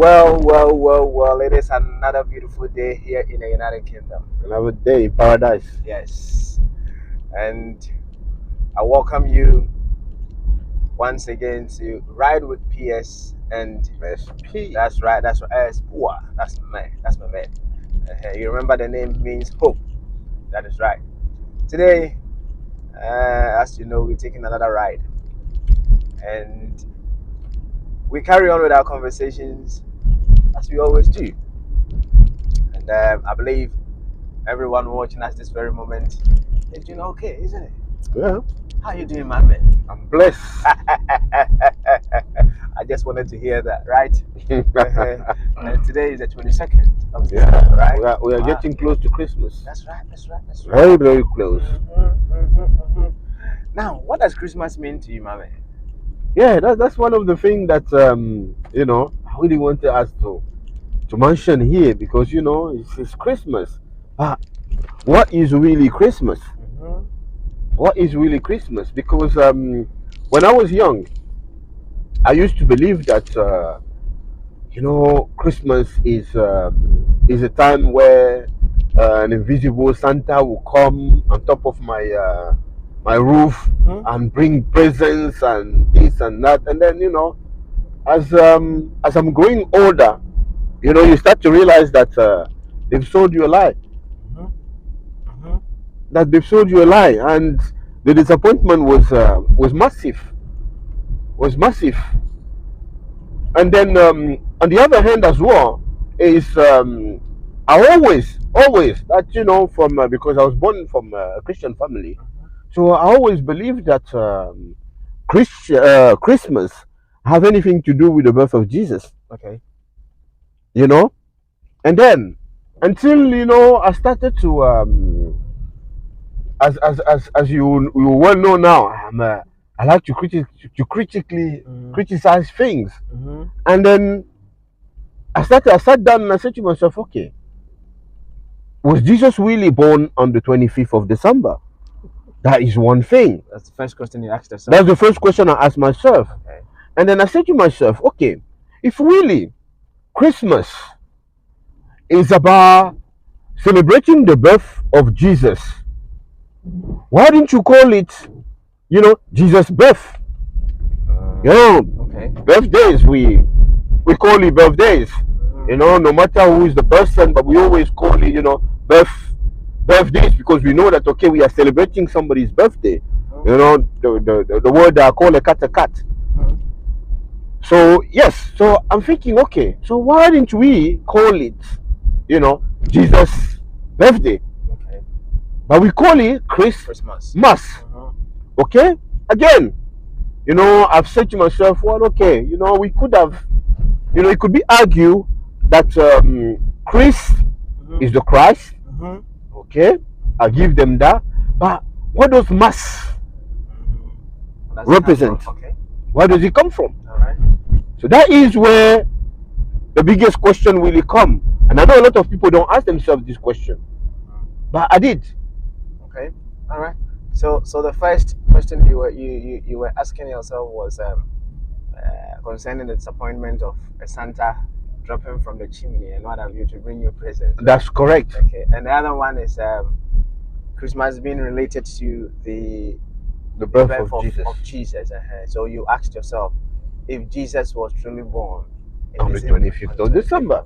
Well. It is another beautiful day here in the United Kingdom. Another day in paradise. Yes. And I welcome you once again to Ride with PS. And SP. that's right. Poor. That's my man. You remember the name means hope. That is right. Today, as you know, we're taking another ride. And we carry on with our conversations as we always do. And I believe everyone watching us this very moment is doing okay, isn't it? Yeah, How you doing, my man? I'm blessed. I just wanted to hear that, right? And today is the 22nd of Yeah, December, right? we are getting close to Christmas. That's right. Very, very close. Now, what does Christmas mean to you, my man? Yeah, that's one of the things that I really wanted us to mention here because it's Christmas. What is really Christmas? What is really Christmas? Because when I was young, I used to believe that Christmas is a time where an invisible Santa will come on top of my roof and bring presents and this and that, and then as I'm growing older, you start to realize that they've sold you a lie. That they've sold you a lie, and the disappointment was massive. And then on the other hand as well is I always that from because I was born from a Christian family, so I always believed that Christmas have anything to do with the birth of Jesus. Okay. And then until I started to as you well know now, I like to critically criticize things. And then I sat down and I said to myself, okay, was Jesus really born on the 25th of December? That is one thing. That's the first question you asked yourself. That's the first question I asked myself. Okay. And then I said to myself, okay, if really Christmas is about celebrating the birth of Jesus, why didn't you call it, Jesus' birth? Okay. Birthdays, we call it birthdays. No matter who is the person, but we always call it, birthdays, because we know that, okay, we are celebrating somebody's birthday. The word I call a cat. So yes, so I'm thinking, okay, so why didn't we call it, Jesus' birthday? Okay. But we call it Christmas. Okay? Again, I've said to myself, well, okay, we could have, it could be argued that Christ is the Christ. Okay? I give them that. But what does mass represent? Okay. Where does it come from? All right. So that is where the biggest question will come. And I know a lot of people don't ask themselves this question. But I did. Okay. All right. So the first question you were asking yourself was concerning the disappointment of a Santa dropping from the chimney and what have you to bring you presents. Right? That's correct. Okay. And the other one is Christmas being related to the birth of Jesus. So you asked yourself if Jesus was truly born on the 25th of December.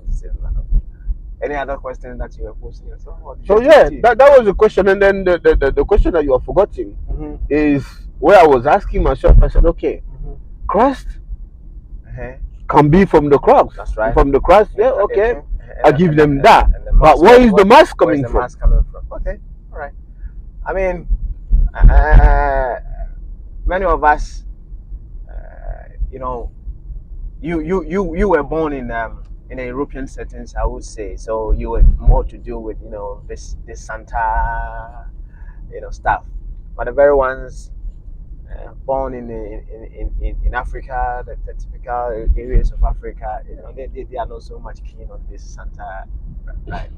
Any other question that you were posing yourself? So yeah, that was the question. And then the question that you are forgetting is where I was asking myself, I said, okay, Christ can be from the cross. That's right. From the cross, yeah, okay. I give them that. But where is the mass coming from? Okay, all right. I mean, many of us, you were born in a European settings, I would say. So you were more to do with this Santa stuff. But the very ones born in Africa, the typical areas of Africa, they are not so much keen on this Santa. Right.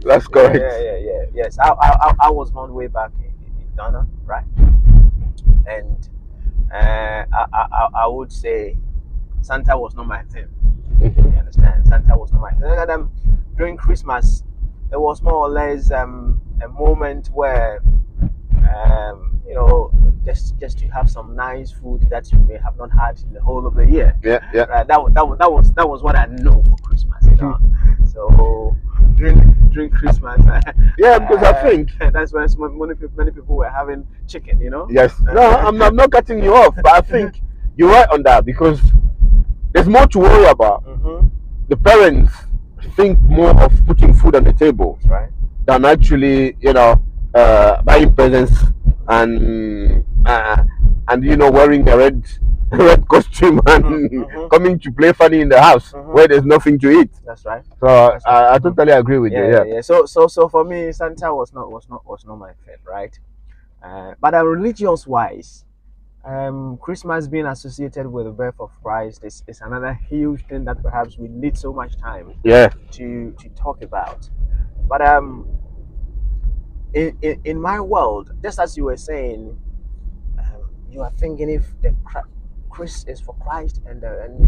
That's correct. Yeah. Yes, I was born way back in Ghana, right? And I would say Santa was not my thing. You understand? Santa was not my thing. And during Christmas, it was more or less a moment where you know, just to have some nice food that you may have not had in the whole of the year. Yeah, yeah. Right? That was what I know for Christmas. You know? So during Christmas, Yeah, because I think that's when many people were having chicken. You know. yes. No, I'm not cutting you off, but I think you're right on that because there's more to worry about. The parents think more of putting food on the table Right. than actually, buying presents and wearing a red costume and coming to play funny in the house where there's nothing to eat. That's right. So That's right. I totally agree with you. Yeah. So for me, Santa was not my thing, right? But religious wise, Christmas being associated with the birth of Christ is another huge thing that perhaps we need so much time Yeah. to talk about. But in my world, just as you were saying, you are thinking if the Chris is for Christ, and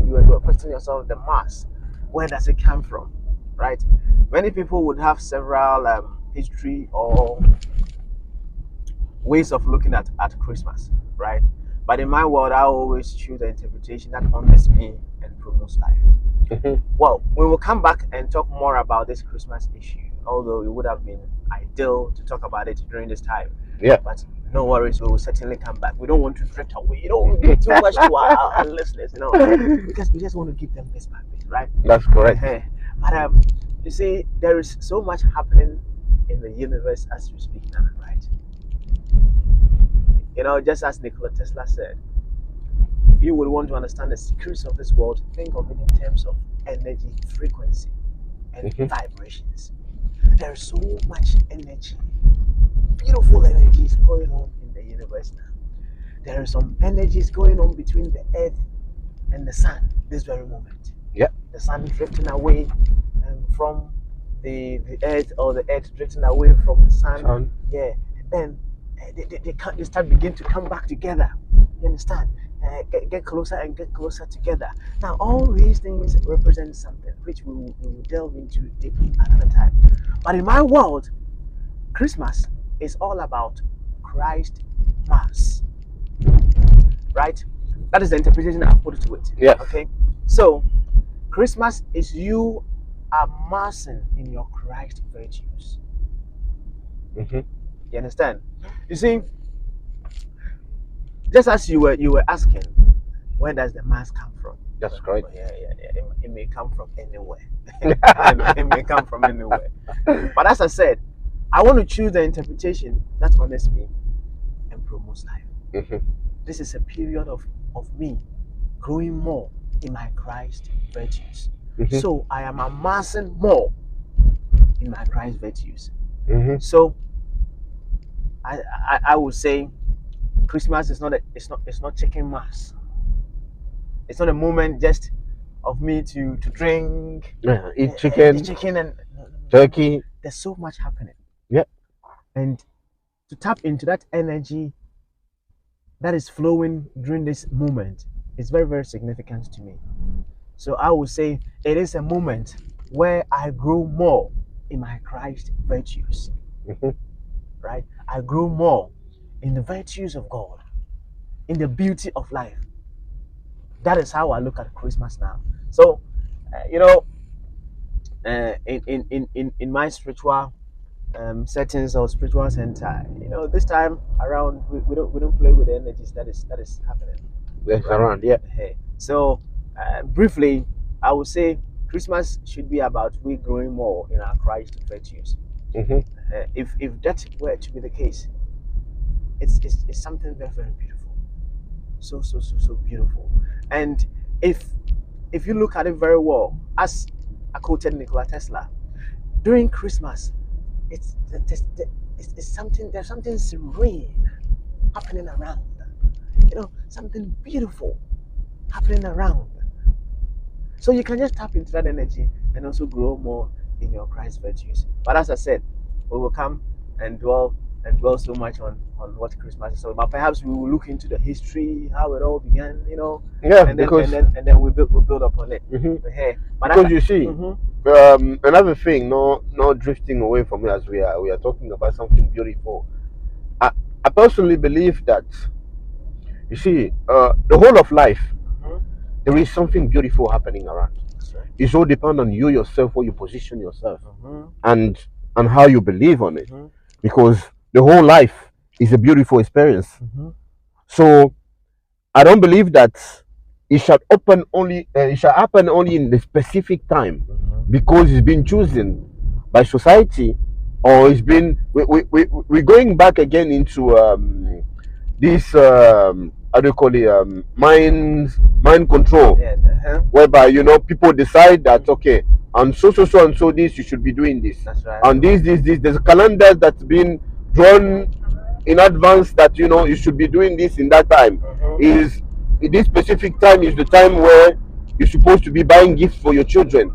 you are questioning yourself, the mass, where does it come from, right? Many people would have several history or ways of looking at Christmas, right? But in my world, I always choose the interpretation that honors me and promotes life. Well, we will come back and talk more about this Christmas issue, although it would have been ideal to talk about it during this time. Yeah. But no worries, we will certainly come back. We don't want to drift away. You don't give too much to our listeners, because we just want to give them this by bit, right? That's correct. But you see, there is so much happening in the universe as we speak now, right? Just as Nikola Tesla said, if you would want to understand the secrets of this world, think of it in terms of energy, frequency, and vibrations. There is so much energy, beautiful energies going on in the universe now. There are some energies going on between the earth and the sun this very moment. Yeah. The sun drifting away from the earth, or the earth drifting away from the sun. Yeah. And then they start begin to come back together. You understand? Get closer and get closer together. Now, all these things represent something which we will delve into deeply another time. But in my world, Christmas is all about Christ Mass. Right? That is the interpretation I put to it. Yeah. Okay. So, Christmas is you amassing in your Christ virtues. You understand? You see, just as you were asking, where does the mass come from? That's correct. Yeah. It may come from anywhere. It may come from anywhere. But as I said, I want to choose the interpretation that honors me and promotes life. This is a period of me growing more in my Christ virtues. So I am amassing more in my Christ virtues. So I would say Christmas is it's not chicken mass. It's not a moment just of me to drink, eat chicken, and turkey. There's so much happening. Yeah. And to tap into that energy that is flowing during this moment is very, very significant to me. So I would say it is a moment where I grow more in my Christ virtues. Right? I grow more in the virtues of God, in the beauty of life. That is how I look at Christmas now. So, in my spiritual settings or spiritual center, this time around we don't play with the energies that is happening. Yes, right? Around, yeah. So, briefly, I would say Christmas should be about we growing more in our Christ virtues. If that were to be the case, it's something very, very beautiful. So beautiful. And if you look at it very well, as I quoted Nikola Tesla, during Christmas, it's something, there's something serene happening around. Something beautiful happening around. So you can just tap into that energy and also grow more in your Christ virtues. But as I said, we will come and dwell and dwell so much on what Christmas is all about. Perhaps we will look into the history, how it all began, Yeah, and then because and then we build upon it. Hey, because you see, another thing, no drifting away from it as we are talking about something beautiful. I personally believe that, you see, the whole of life, there is something beautiful happening around. It's all depend on you yourself, where you position yourself, and how you believe on it, because the whole life is a beautiful experience. So I don't believe that it shall it shall happen only in the specific time, because it's been chosen by society, or it's been we're going back again into this how do you call it, mind control, whereby people decide that, okay, and so and so this you should be doing this. That's right. And this there's a calendar that's been drawn in advance that you should be doing this in that time. Is this specific time is the time where you're supposed to be buying gifts for your children.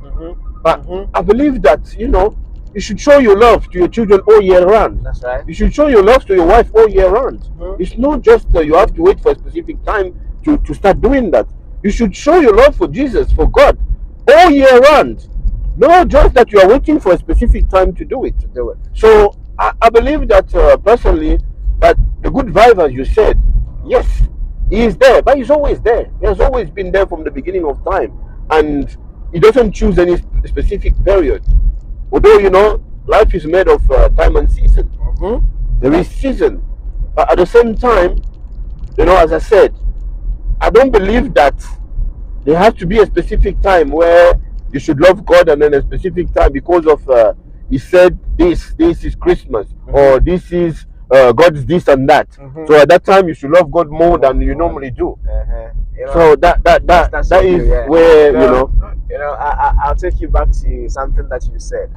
But I believe that you should show your love to your children all year round. That's right. You should show your love to your wife all year round. It's not just you have to wait for a specific time to start doing that. You should show your love for Jesus, for God, all year round. Not just that you are waiting for a specific time to do it. So I believe that personally, that the good vibe, as you said, yes, he is there, but he's always there. He has always been there from the beginning of time, and he doesn't choose any specific period. Although life is made of time and season. There is season, but at the same time, as I said, I don't believe that there has to be a specific time where you should love God, and then a specific time because of he said this is Christmas, or this is God's this and that. So at that time you should love God more than you normally do. So that is where I'll take you back to something that you said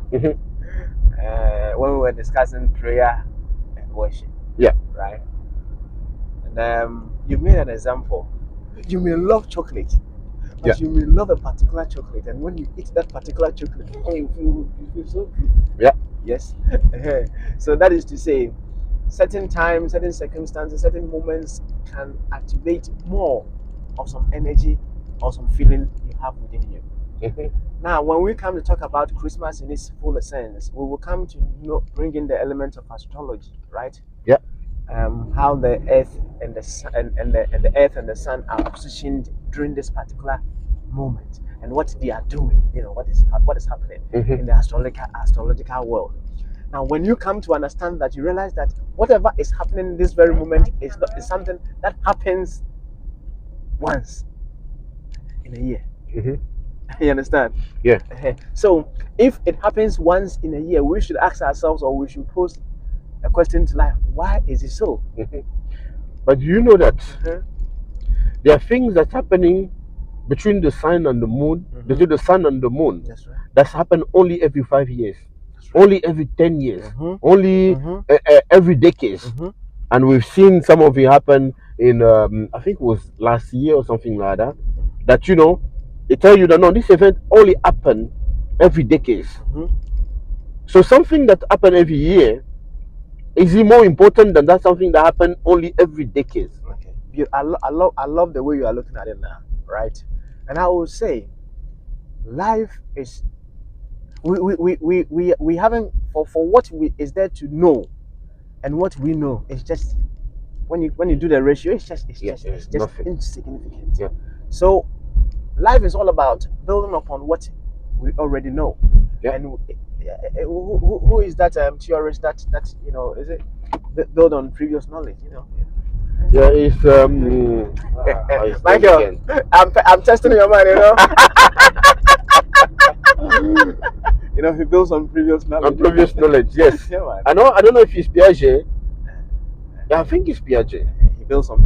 when we were discussing prayer and worship. Yeah. Right. And you made an example. You may love chocolate, but you may love a particular chocolate, and when you eat that particular chocolate, you feel so good. Yeah. Yes. So that is to say, certain times, certain circumstances, certain moments can activate more of some energy or some feeling you have within you. Now, when we come to talk about Christmas in its full sense, we will come to bring in the element of astrology, right? Yeah. How the earth and the sun and the earth and the sun are positioned during this particular moment, and what they are doing. What is happening in the astrological world. Now, when you come to understand that, you realize that whatever is happening in this very moment is something that happens once in a year. You understand? Yeah. So if it happens once in a year, we should ask ourselves, or we should pose a question to life: why is it so? But you know that there are things that's happening between the sun and the moon, between the sun and the moon. That's right. That's happened only every 5 years, Right. only every 10 years, only every decade. And we've seen some of it happen in, I think it was last year or something like that. That they tell you that no, this event only happened every decade. So something that happened every year, is it more important than that something that happened only every decade? Okay. I love the way you are looking at it now, right? And I will say, life is we haven't for what is there to know, and what we know is just when you do the ratio, it's just insignificant. Yeah. So life is all about building upon what we already know. Yeah. And who is that theorist that is it build on previous knowledge? Yeah, it's Michael, I'm testing your mind. He builds on previous knowledge. On previous knowledge, yes. Yeah, man. I don't know if it's Piaget. Yeah, I think it's Piaget. He builds on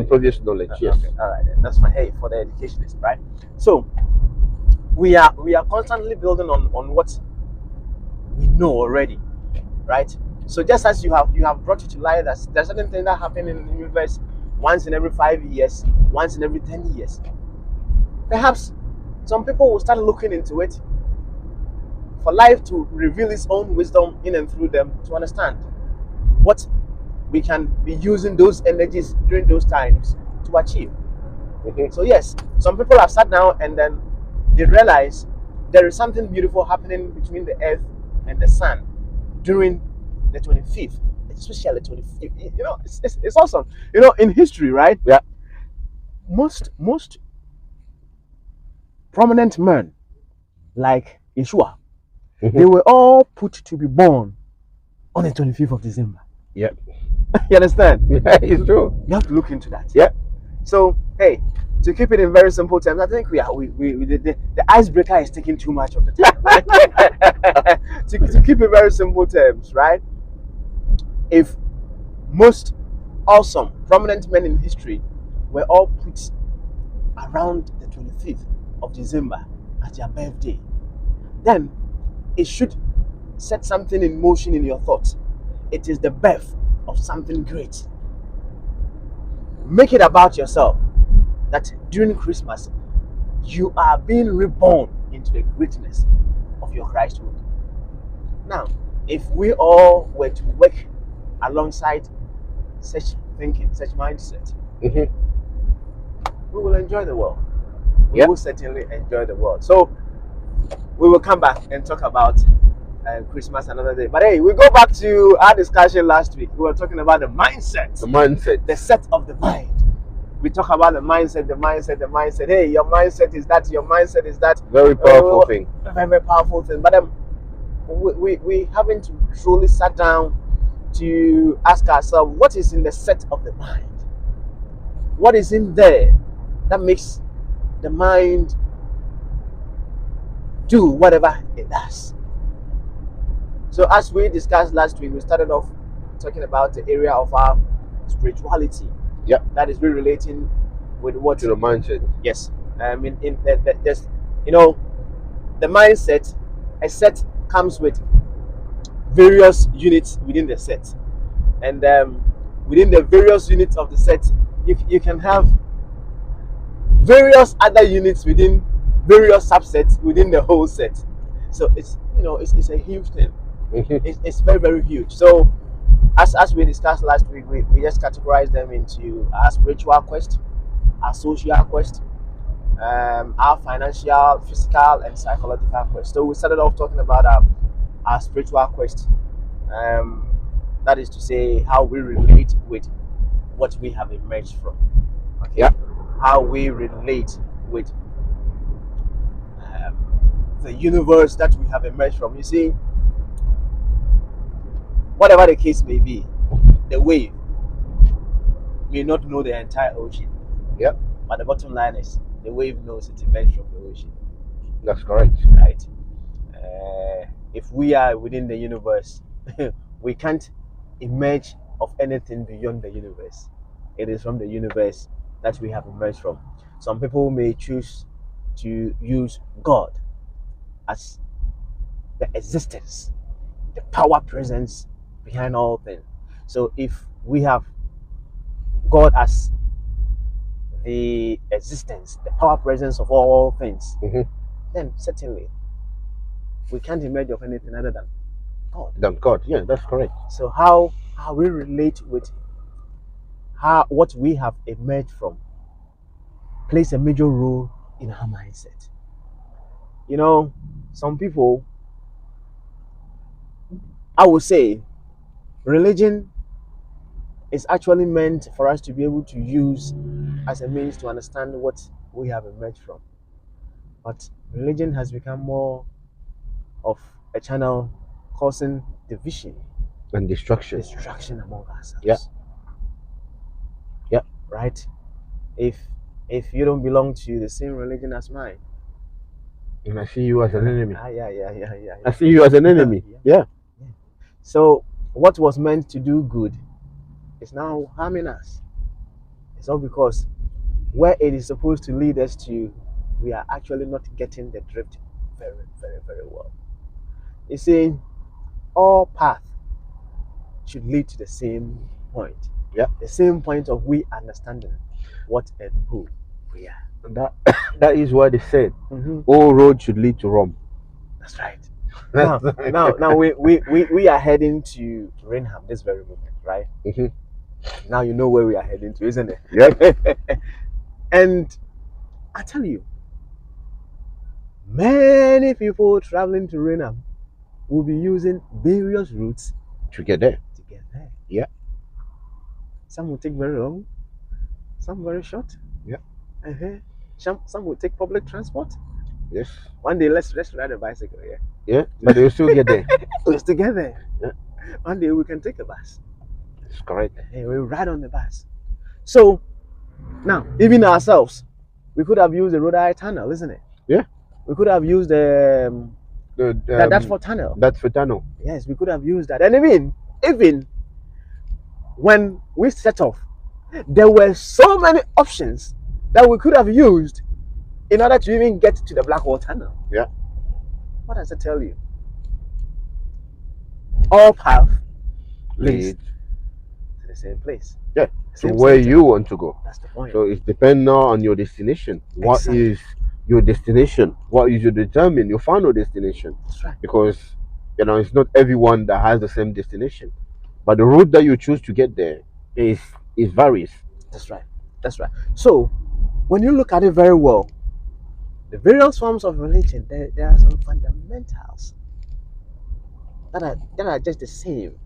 previous knowledge. Yes. Okay. All right, then. That's fine. Hey, for the educationist, right? So we are constantly building on what we know already, right? So just as you have brought it to light, that there's certain things that happen in the universe once in every 5 years, once in every 10 years. Perhaps some people will start looking into it for life to reveal its own wisdom in and through them to understand. what we can be using those energies during those times to achieve. So yes, some people have sat down and then they realize there is something beautiful happening between the earth and the sun during the 25th, especially 25th. You know, it's awesome. You know, in history, right? Yeah. Most prominent men like Yeshua, they were all put to be born on the 25th of December. Yeah. You understand? Yeah, it's true. You have to look into that. Yeah. So hey, to keep it in very simple terms, I think the icebreaker is taking too much of the time. Right? to keep it very simple terms, right? If most awesome prominent men in history were all put around the 25th of December as their birthday, then it should set something in motion in your thoughts. It is the birth of something great. Make it about yourself that during Christmas you are being reborn into the greatness of your Christhood. Now, if we all were to work alongside such thinking, such mindset, we will enjoy the world. We will certainly enjoy the world. So we will come back and talk about Christmas another day. But hey, we go back to our discussion last week. We were talking about the mindset. The mindset. The set of the mind. We talk about the mindset, the mindset, the mindset. Hey, your mindset is that, your mindset is that. Very powerful thing. Very, very powerful thing. But we haven't truly sat down to ask ourselves, what is in the set of the mind? What is in there that makes the mind do whatever it does? So as we discussed last week, we started off talking about the area of our spirituality. Yeah. That is really relating with what to the mindset. Yes. There's, you know, the mindset, a set comes with various units within the set. And within the various units of the set, you can have various other units within various subsets within the whole set. So it's, you know, it's a huge thing. It's very, very huge. So as we discussed last week, we just categorized them into our spiritual quest, our social quest, our financial, physical, and psychological quest. So we started off talking about our spiritual quest. That is to say, how we relate with what we have emerged from. Okay. Yeah. How we relate with the universe that we have emerged from. You see, whatever the case may be, the wave may not know the entire ocean. Yeah. But the bottom line is, the wave knows it emerged from the ocean. That's correct. Right. If we are within the universe, we can't emerge of anything beyond the universe. It is from the universe that we have emerged from. Some people may choose to use God as the existence, the power presence behind all things. So if we have God as the existence, the power presence of all things, then certainly we can't emerge of anything other than God. Yeah, that's correct. So how we relate with what we have emerged from plays a major role in our mindset. You know, some people, I would say, religion is actually meant for us to be able to use as a means to understand what we have emerged from. But religion has become more of a channel causing division and destruction among ourselves. Yeah. Right? If you don't belong to the same religion as mine, and I see you as an enemy. Yeah. I see you as an enemy. Yeah. So what was meant to do good is now harming us. It's all because where it is supposed to lead us to, we are actually not getting the drift very, very, very well. You see, all paths should lead to the same point. Yeah. The same point of we understanding what and who we are. And that is why they said all roads should lead to Rome. That's right. Now we are heading to Rainham this very moment, right? Now you know where we are heading to, isn't it? Yeah. And I tell you, many people traveling to Rainham will be using various routes To get there. to get there. Yeah. Some will take very long, some very short. Yeah. Some will take public transport. Yes. One day let's ride a bicycle, yeah. Yeah. But they'll still get there. We'll still get there. Yeah. One day we can take a bus. That's correct. And we'll ride on the bus. So now, even ourselves, we could have used the Rhode Island Tunnel, isn't it? Yeah. We could have used the that's for tunnel. That's for tunnel. Yes, we could have used that. And even when we set off, there were so many options that we could have used in order to even get to the Blackwall Tunnel. Yeah. What does it tell you? All path leads to the same place. Yeah. So where you want to go. That's the point. So it's depending on your destination. What Exactly. is your destination? What is your your final destination? That's right. Because it's not everyone that has the same destination. But the route that you choose to get there is varies. That's right. That's right. So when you look at it very well, the various forms of religion, there are some fundamentals that are just the same,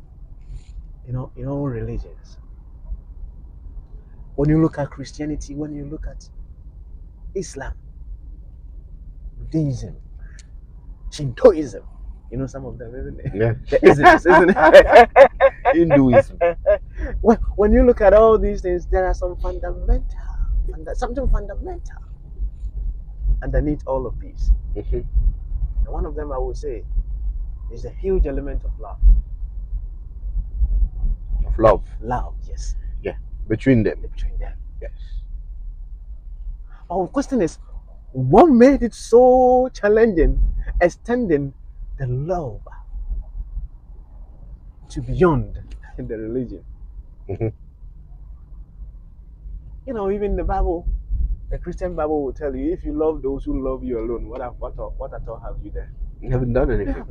in all religions. When you look at Christianity, when you look at Islam, Buddhism, Shintoism, some of them, isn't it? Yeah. The Isms, isn't it? Hinduism. When you look at all these things, there are some something fundamental underneath all of these. And one of them, I would say, is the huge element of love. Of love. Love, yes. Yeah. Between them. Yes. Our question is, what made it so challenging extending the love to beyond the religion? Even the Bible, the Christian Bible will tell you, if you love those who love you alone, what at all have you done? You haven't done anything.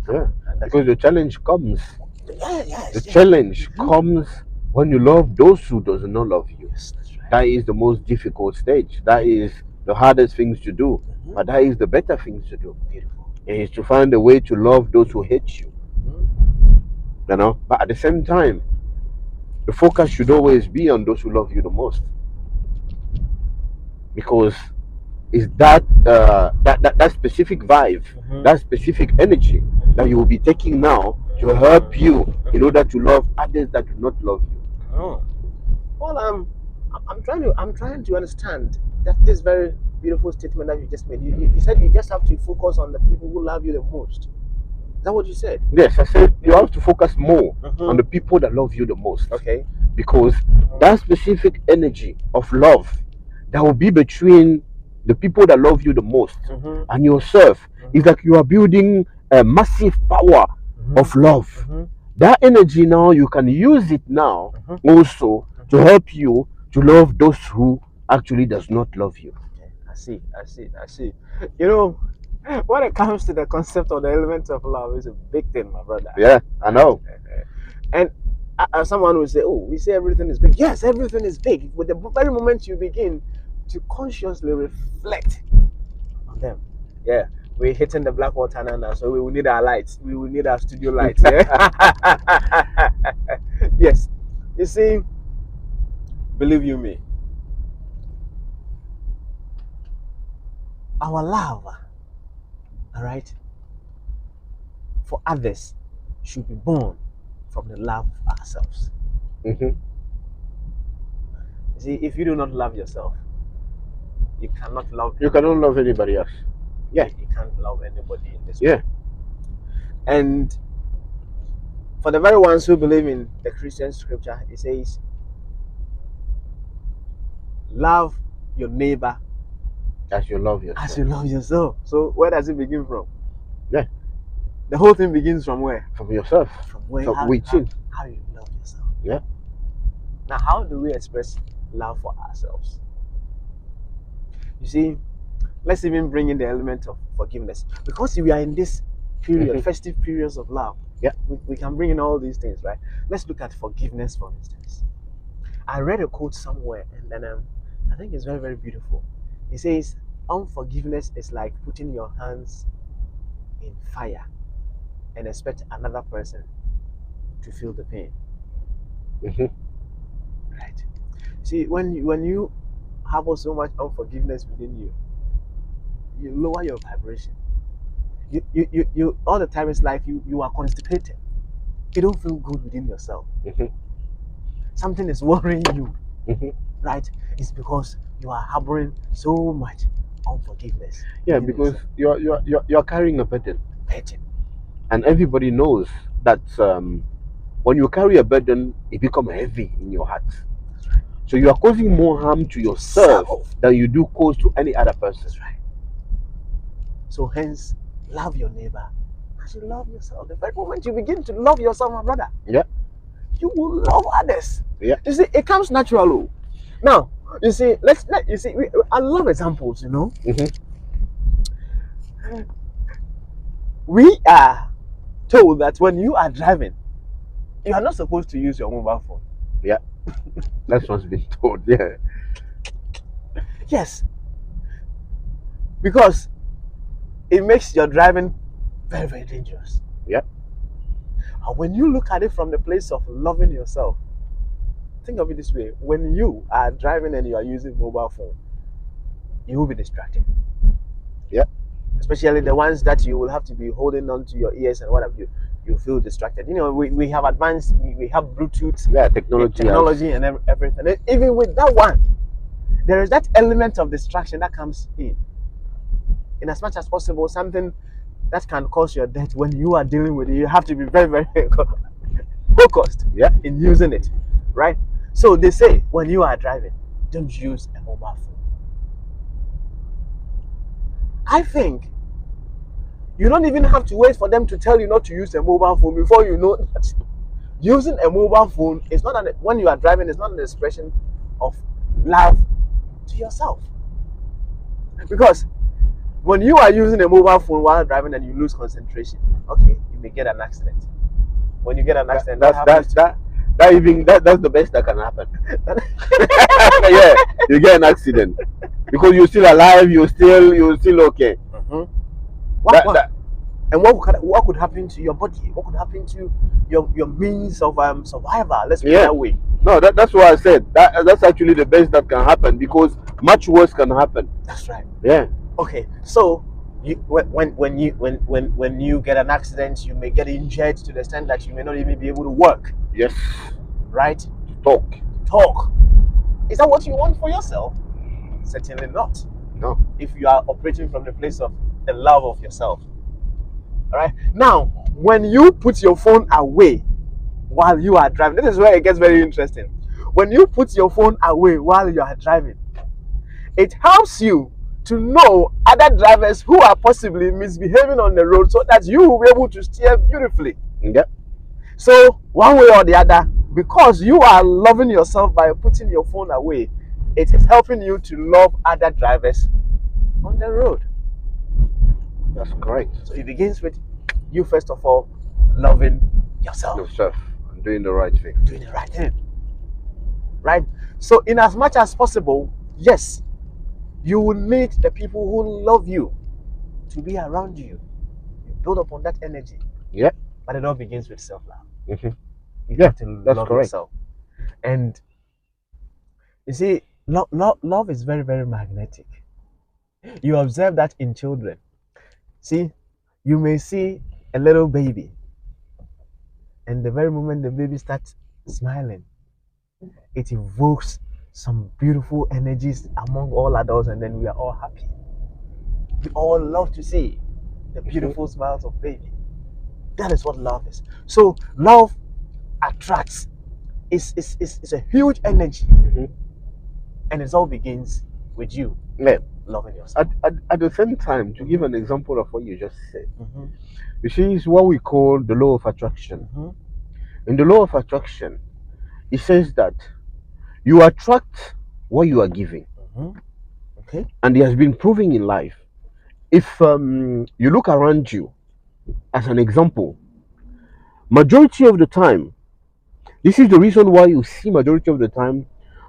Yeah. Because the challenge comes. Yes, the challenge comes when you love those who does not love you. Yes, that's right. That is the most difficult stage. That is the hardest things to do. But that is the better things to do. Beautiful. It is to find a way to love those who hate you. But at the same time, the focus should always be on those who love you the most. Because it's that specific vibe, that specific energy that you will be taking now to help you in order to love others that do not love you. Oh. Well, I'm trying to understand that this very beautiful statement that you just made. You said you just have to focus on the people who love you the most. Is that what you said? Yes, I said you have to focus more on the people that love you the most. Okay. Because that specific energy of love that will be between the people that love you the most and yourself is like you are building a massive power of love. That energy now, you can use it now also to help you to love those who actually does not love you. I see. When it comes to the concept of the element of love, it's a big thing, my brother. Yeah, I know. And someone will say, oh, we say everything is big. Yes, everything is big. With the very moment you begin to consciously reflect on them. Yeah, we're hitting the Blackwall Tunnel now, so we will need our lights. We will need our studio lights. Yeah? Yes. You see, believe you me, our love, all right, for others should be born from the love of ourselves. You see, if you do not love yourself, you cannot love anybody else. Yeah, you can't love anybody in this world. And for the very ones who believe in the Christian scripture, it says, love your neighbor as you love yourself. So where does it begin from? Yeah. The whole thing begins from where? From yourself. From where? From how you love yourself. Yeah. Now, how do we express love for ourselves? You see, let's even bring in the element of forgiveness. Because we are in this period, festive periods of love. Yeah. We can bring in all these things, right? Let's look at forgiveness, for instance. I read a quote somewhere, and then I think it's very, very beautiful. It says, unforgiveness is like putting your hands in fire and expect another person to feel the pain. Right? See, when you harbor so much unforgiveness within you, you lower your vibration. You all the time it's like you are constipated. You don't feel good within yourself. Something is worrying you, right? It's because you are harboring so much unforgiveness. Yeah, because you're carrying a burden, and everybody knows that when you carry a burden, it becomes heavy in your heart. Right. So you are causing more harm to yourself than you do cause to any other person. That's right. So hence, love your neighbor as you love yourself. The very moment you begin to love yourself, my brother, yeah, you will love others. Yeah. You see, it comes natural. Now, you see, I love examples, you know. We are told that when you are driving, you are not supposed to use your mobile phone. Yeah. That's what's been told, yeah. Yes. Because it makes your driving very, very dangerous. Yeah. And when you look at it from the place of loving yourself, think of it this way: when you are driving and you are using mobile phone, you will be distracted. Yeah. Especially the ones that you will have to be holding on to your ears and what have you. You feel distracted. You know, we have advanced, we have Bluetooth, technology and everything. And even with that one, there is that element of distraction that comes in as much as possible, something that can cause your death. When you are dealing with it, you have to be very, very focused in using it, right? So they say when you are driving, don't use a mobile phone. I think you don't even have to wait for them to tell you not to use a mobile phone before you know that using a mobile phone is not when you are driving, it's not an expression of love to yourself. Because when you are using a mobile phone while driving and you lose concentration, okay, you may get an accident. When you get an accident, that's the best that can happen. Yeah, you get an accident because you're still alive, you're still okay. And what could happen to your body? What could happen to your means of survival? Let's put it that way. No, that's what I said. That's actually the best that can happen, because much worse can happen. That's right. Yeah. Okay, so when you get an accident, you may get injured to the extent that you may not even be able to work. Yes. Right? Talk. Is that what you want for yourself? Certainly not. No. If you are operating from the place of the love of yourself. All right. Now, when you put your phone away while you are driving, this is where it gets very interesting. When you put your phone away while you are driving, it helps you to know other drivers who are possibly misbehaving on the road, so that you will be able to steer beautifully. Yeah. So one way or the other, because you are loving yourself by putting your phone away, it is helping you to love other drivers on the road. That's great. So it begins with you first of all loving yourself. And doing the right thing. Doing the right thing. Right? So in as much as possible, yes, you will need the people who love you to be around you. You build upon that energy. Yeah. But it all begins with self-love. You have to love yourself. And you see, love is very, very magnetic. You observe that in children. See, you may see a little baby, and the very moment the baby starts smiling, it evokes some beautiful energies among all adults, and then we are all happy. We all love to see the beautiful smiles of baby. That is what love is. So love attracts. It's a huge energy, and it all begins with you loving yourself. At the same time, to give an example of what you just said, you see, it's what we call the law of attraction. In the law of attraction, it says that you attract what you are giving. Okay. And it has been proven in life. If you look around you as an example, majority of the time, this is the reason why you see majority of the time,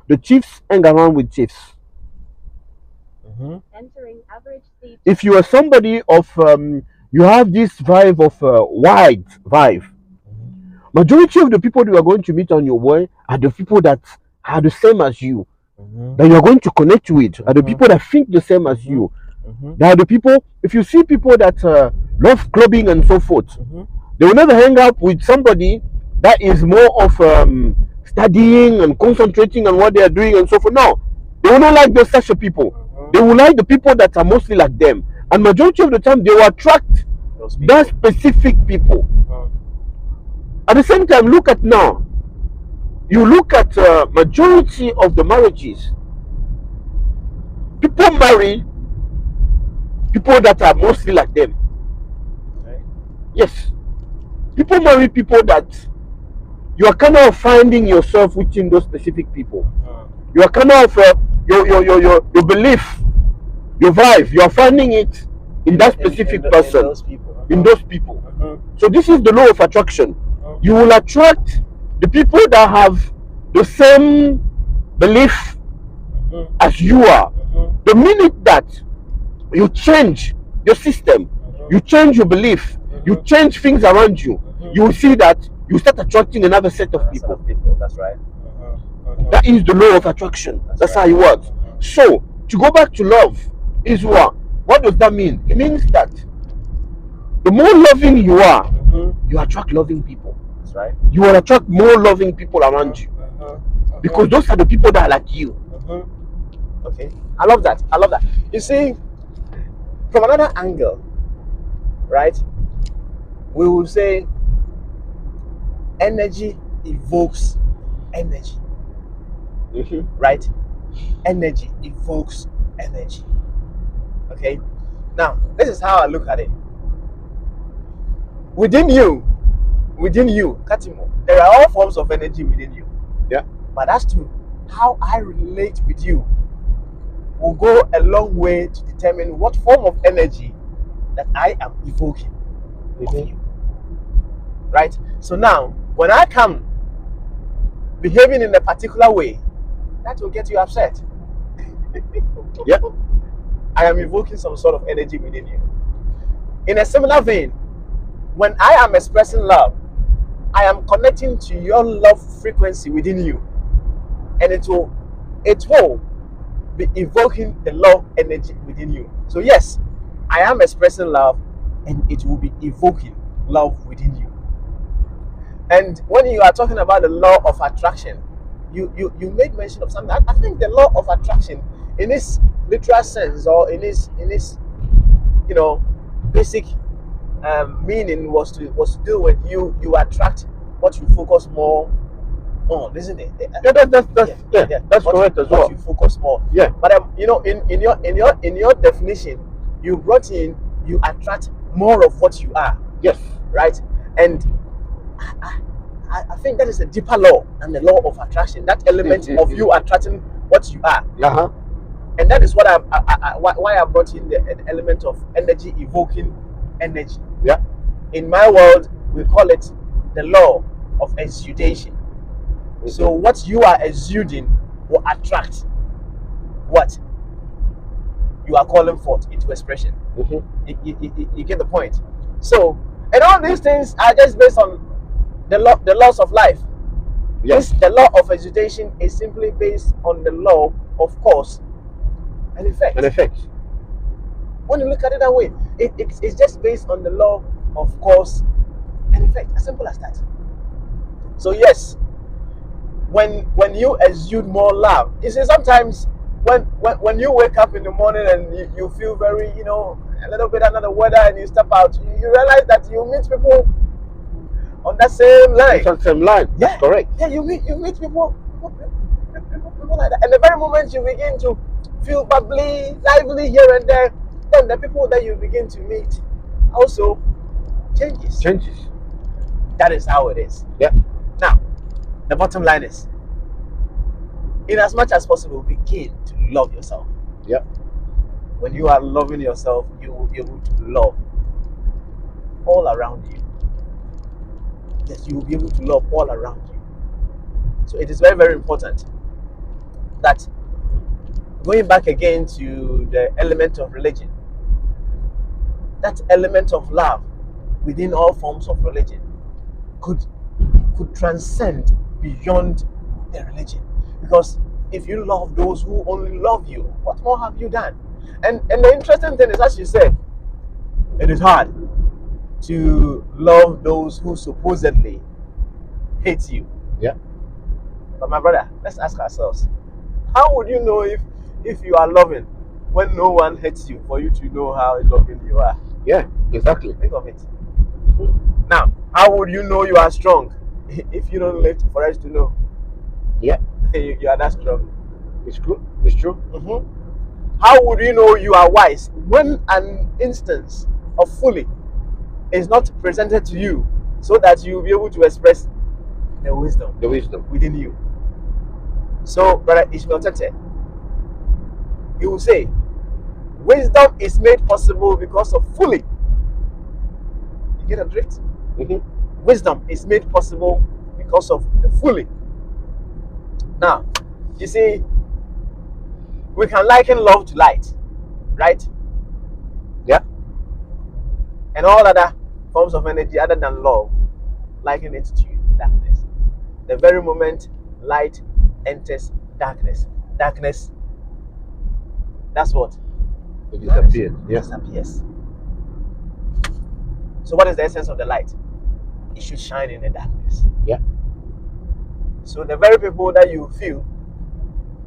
the chiefs hang around with chiefs. If you are somebody of, you have this vibe of wide vibe, majority of the people you are going to meet on your way are the people that are the same as you, that you are going to connect with, are the people that think the same as you. They are the people, if you see people that love clubbing and so forth, they will never hang out with somebody that is more of studying and concentrating on what they are doing and so forth. No, they will not like those such a people. They will like the people that are mostly like them. And majority of the time, they will attract that specific people. At the same time, look at now. You look at majority of the marriages. People marry people that are mostly like them. Okay. Yes. People marry people that you are kind of finding yourself within those specific people. You are kind of your belief, your vibe, you are finding it in that specific person, in those people. So this is the law of attraction. You will attract the people that have the same belief as you are. The minute that you change your system, you change your belief, you change things around you, you will see that you start attracting another set of people. That's right. That is the law of attraction. That's how it works. So to go back to love is what? What does that mean? It means that the more loving you are, you attract loving people. That's right. You will attract more loving people around you, because those are the people that are like you. Okay, I love that. I love that. You see, from another angle, right? We will say energy evokes energy. Right? Energy evokes energy. Okay. Now, this is how I look at it. Within you, Katimo, there are all forms of energy within you. Yeah. But as to how I relate with you will go a long way to determine what form of energy that I am evoking with you. Right? So now, when I come behaving in a particular way, that will get you upset. Yeah. I am evoking some sort of energy within you. In a similar vein, when I am expressing love, I am connecting to your love frequency within you, and it will be evoking the love energy within you. So yes, I am expressing love, and it will be evoking love within you. And when you are talking about the law of attraction, you made mention of something. I think the law of attraction, in its literal sense, or in its basic meaning, was to do with you attract what you focus more on, isn't it? That's correct as well. What you focus more. Yeah. But in your definition, you brought in you attract more of what you are. Yes. Right. And I think that is a deeper law than the law of attraction. That element of you attracting what you are. And that is what why I brought in the element of energy evoking energy. Yeah. In my world, we call it the law of exudation. So what you are exuding will attract what you are calling forth into expression. You get the point. So, and all these things are just based on the laws of life. Yes. The law of exudation is simply based on the law of cause and effect. When you look at it that way, it's just based on the law of cause and effect. As simple as that. So yes, when you exude more love, you see, sometimes when you wake up in the morning and you feel very, a little bit under the weather, and you step out, you realize that you meet people on that same line. It's on the same line. Yeah. That's correct. Yeah, you meet people like that. And the very moment you begin to feel bubbly, lively here and there, then the people that you begin to meet also changes. That is how it is. Yeah. Now, the bottom line is, in as much as possible, begin to love yourself. Yeah. When you are loving yourself, you will be able to love all around you. Yes, you will be able to love all around you. So it is very, very important that, going back again to the element of religion, that element of love within all forms of religion could transcend beyond the religion. Because if you love those who only love you, what more have you done? And the interesting thing is, as you said, it is hard to love those who supposedly hate you. Yeah. But my brother, let's ask ourselves, how would you know if you are loving when no one hates you, for you to know how loving you are? Yeah, exactly. Think of it. Now, how would you know you are strong if you don't let for us to know? Yeah. You are that strong. It's true. It's true. How would you know you are wise when an instance of folly is not presented to you, so that you will be able to express the wisdom within you? So, brother Ishmael Tete, he will say, wisdom is made possible because of folly. You get a drift? Wisdom is made possible because of the folly. Now, you see, we can liken love to light, right? Yeah. And all other forms of energy other than love, liken it to darkness. The very moment light enters darkness, that's what? It disappears. Yeah. Disappears. So what is the essence of the light? It should shine in the darkness. Yeah. So the very people that you feel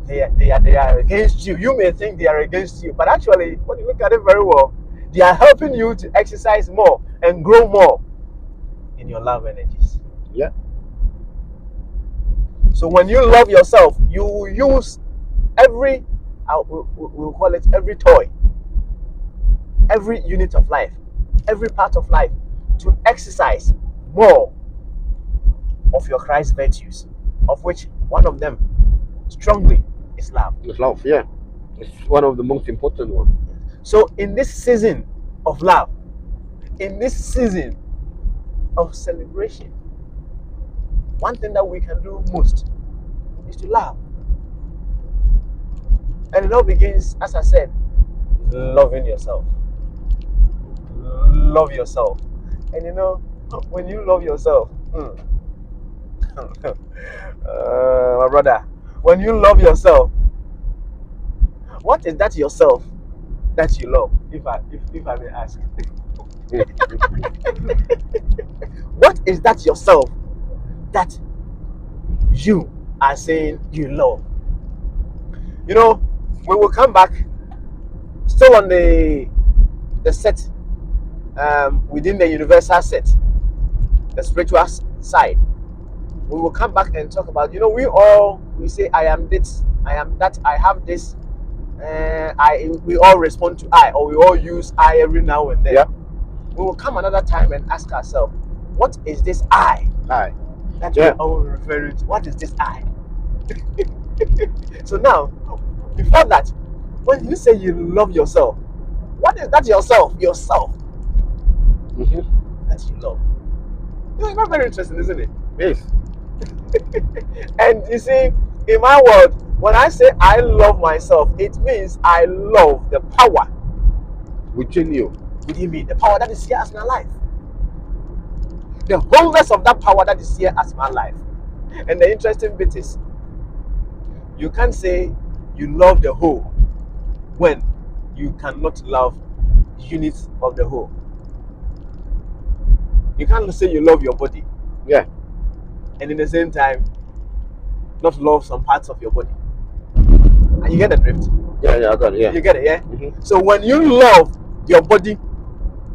they are against you, you may think they are against you, but actually, when you look at it very well, they are helping you to exercise more and grow more in your love energies. Yeah. So when you love yourself, you will use every, we'll call it every toy, every unit of life, every part of life, to exercise more of your Christ virtues, of which one of them strongly is love. It's love, yeah. It's one of the most important ones. So in this season of love, in this season of celebration, one thing that we can do most is to love. And it all begins, as I said, loving yourself. Love yourself. And you know, when you love yourself, my brother, when you love yourself, what is that yourself that you love? If I may ask. What is that yourself that you are saying you love? You know, we will come back still on the set, within the universal set, the spiritual side. We will come back and talk about, you know, we say I am this, I am that, I have this, we all respond to I, or we all use I every now and then. Yeah. We will come another time and ask ourselves, what is this I? Aye. That we are all referring to. What is this I? So now, before that, when you say you love yourself, what is that yourself? Yourself that you love. You know, it's not very interesting, isn't it? Yes. And you see, in my world, when I say I love myself, it means I love the power within me, the power that is here as my life, the wholeness of that power that is here as my life. And the interesting bit is, you can't say you love the whole when you cannot love units of the whole. You can't say you love your body, yeah, and in the same time not love some parts of your body. And you get the drift? Yeah, I got it. Yeah, you get it. Yeah. So when you love your body,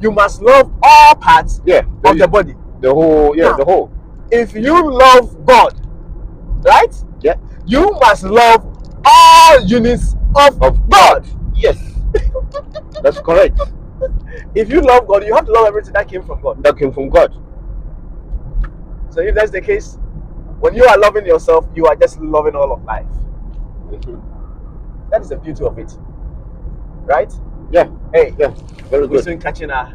you must love all parts of the body. The whole, now, the whole. If you love God, right? Yeah. You must love all units of God. Yes. That's correct. If you love God, you have to love everything that came from God. That came from God. So if that's the case, when you are loving yourself, you are just loving all of life. That is the beauty of it. Right? Yeah. Hey. Yeah. Very good. We're soon catching our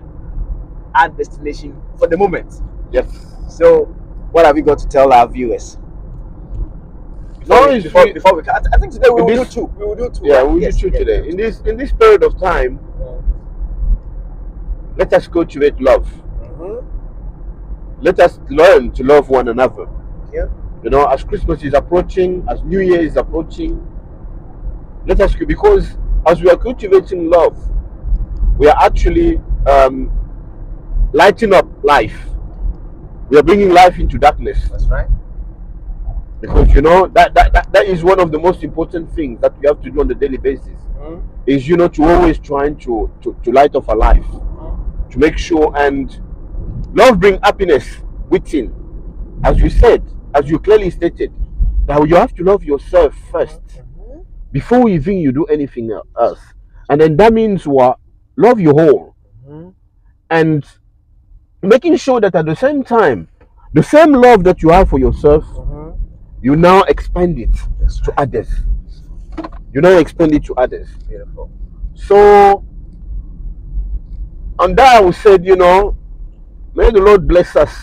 our destination for the moment. Yes. So, what have you got to tell our viewers? Before we I think today we will do two. We will do two. Yeah, we will do two today. In this period of time, let us cultivate love. Let us learn to love one another. Yeah. You know, as Christmas is approaching, as New Year is approaching, let us, because as we are cultivating love, we are actually lighting up life. We are bringing life into darkness. That's right. Because you know that is one of the most important things that we have to do on a daily basis. Is, you know, to always trying to light up our life, to make sure, and love bring happiness within. As you said, as you clearly stated, that you have to love yourself first before even you do anything else. And then that means what? Love your whole. And making sure that at the same time, the same love that you have for yourself, you now expand it to others. You now expand it to others. Beautiful. So on that, we said, you know, may the Lord bless us,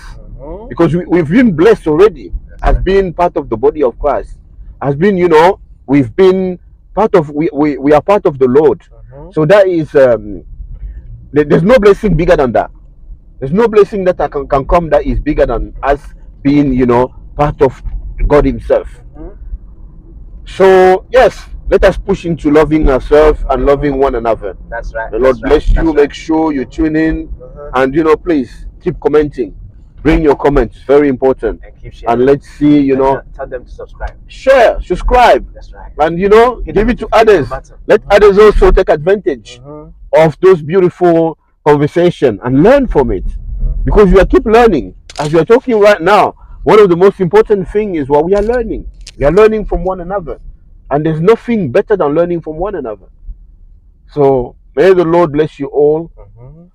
because we've been blessed already as being part of the body of Christ. Has been, you know, we've been part of, we are part of the Lord. So that is, there's no blessing bigger than that. There's no blessing that can come that is bigger than us being, you know, part of God Himself. So yes, let us push into loving ourselves and loving one another. That's right. The Lord bless you. Make sure you tune in, and you know, please keep commenting. Bring your comments, very important. And keep sharing. And let's see, you know, tell them to subscribe. Share, subscribe. That's right. And you know, give it to others. Let others also take advantage of those beautiful conversation and learn from it. Because we are keep learning. As we are talking right now, one of the most important thing is what we are learning. We are learning from one another. And there's nothing better than learning from one another. So may the Lord bless you all.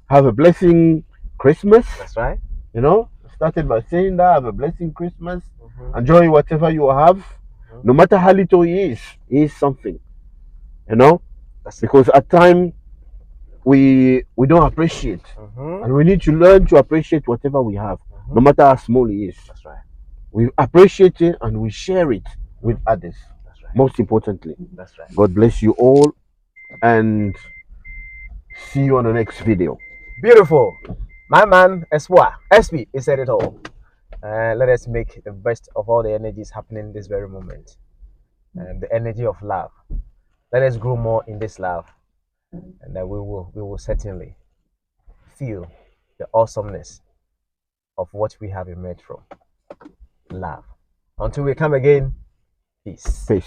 Have a blessing Christmas. That's right. You know, started by saying that. Have a blessing Christmas. Enjoy whatever you have. No matter how little it is something. You know? Because at times we don't appreciate. And we need to learn to appreciate whatever we have. No matter how small it is. That's right. We appreciate it and we share it with others. That's right. Most importantly. That's right. God bless you all, and see you on the next video. Beautiful. My man, SP, he said it all. Let us make the best of all the energies happening this very moment. The energy of love. Let us grow more in this love. And then we will certainly feel the awesomeness of what we have emerged from. Love. Until we come again, peace. Peace.